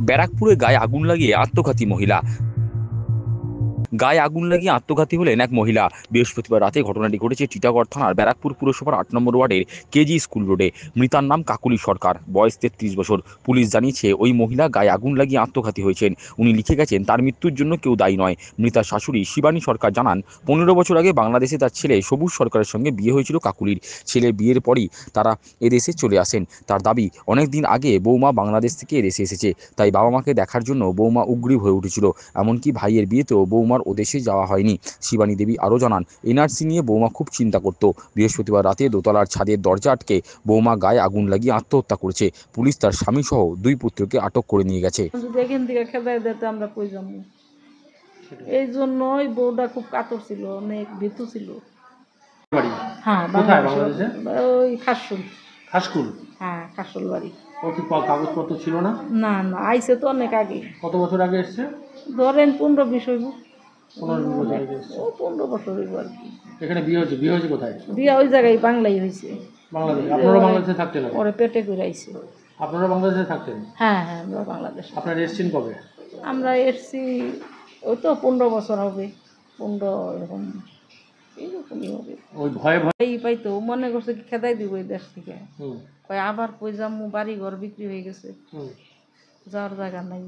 ব্যারাকপুরে গায়ে আগুন লাগিয়ে আত্মঘাতী মহিলা। গায়ে আগুন লাগিয়ে আত্মঘাতী হলেন এক মহিলা। বৃহস্পতিবার রাতে ঘটনাটি ঘটেছে টিটাগড় থানার ব্যারাকপুর পুরসভার ৮ নম্বর ওয়ার্ডের কেজি স্কুল রোডে। মৃতার নাম কাকুলি সরকার, বয়স ৩৩ বছর। পুলিশ জানিয়েছে ওই মহিলা গায়ে আগুন লাগিয়ে আত্মঘাতী হয়েছেন। উনি লিখে গেছেন তার মৃত্যুর জন্য কেউ দায়ী নয়। মৃতার শাশুড়ি শিবানী সরকার জানান, ১৫ বছর আগে বাংলাদেশে তার ছেলে সবুজ সরকারের সঙ্গে বিয়ে হয়েছিল কাকুলির। ছেলের বিয়ের পরই তারা এদেশে চলে আসেন। তার দাবি, অনেক দিন আগে বৌমা বাংলাদেশ থেকে এদেশে এসেছে, তাই বাবা মাকে দেখার জন্য বৌমা উগ্রীব হয়ে উঠেছিল। এমনকি ভাইয়ের বিয়েতেও বৌমার ওদেশে যাওয়া হয়নি। শিবানী দেবী আরও জানান, এনআরসি নিয়ে বৌমা খুব চিন্তা করত। বৃহস্পতিবার রাতে দোতলার ছাদের দরজা আটকে বৌমা গায়ে আগুন লাগিয়ে আত্মহত্যা করেছে। পুলিশ তার স্বামী সহ 2 পুত্রকে আটক করে নিয়ে গেছে। যদি এখান থেকে খেদাই দিতে আমরা কই যাবো, এই জন্যই বউটা খুব কাতর ছিল, অনেক ভীতু ছিল। বাড়ি হ্যাঁ, কোথায় বাংলাদেশে বাংলাদেশে? ওই খাসুল। খাসকুল। হ্যাঁ, খাসুল বাড়ি। ও কি কাগজপত্র ছিল না? না না, আইসে তো অনেক আগে, কত বছর আগে এসছে? ধরেন 15-20 হইব। 15-20 বছর আগে এসছে। ও 15 বছর হইব আর কি। এখানে বিয়ে হয়েছে কোথায়? বিয়া ওই জায়গায় বাংলাই হয়েছে। বাংলাদেশ। আপনারা বাংলাদেশে থাকতেন আগে? ওরে পেটে করে আইছে। আপনারা বাংলাদেশে থাকতেন? হ্যাঁ হ্যাঁ, আমরা বাংলাদেশ। আপনারা এসছেন কবে? আমরা এসছি ওই তো 15 বছর হবে, 15 এরকম, এইরকমই হবে। ওই ভয়ে ভয়ে? এই পাইতো মনে করছে কি খেদাই দিব এই দেশ থেকে। হুম কয় আবার কই যামু, বাড়ি ঘর বিক্রি হয়ে গেছে, হুম। যাওয়ার জায়গা নাই।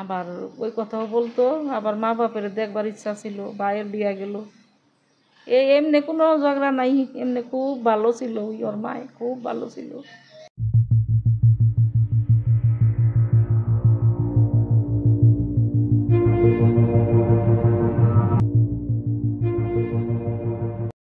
আবার ওই কথাও বলতো, আবার মা বাপের দেখবার ইচ্ছা ছিল, ভাইয়ের বিয়া গেল। এই এমনি কোনো ঝগড়া নাই, এমনি খুব ভালো ছিল, ওই ওর মায় খুব ভালো ছিল।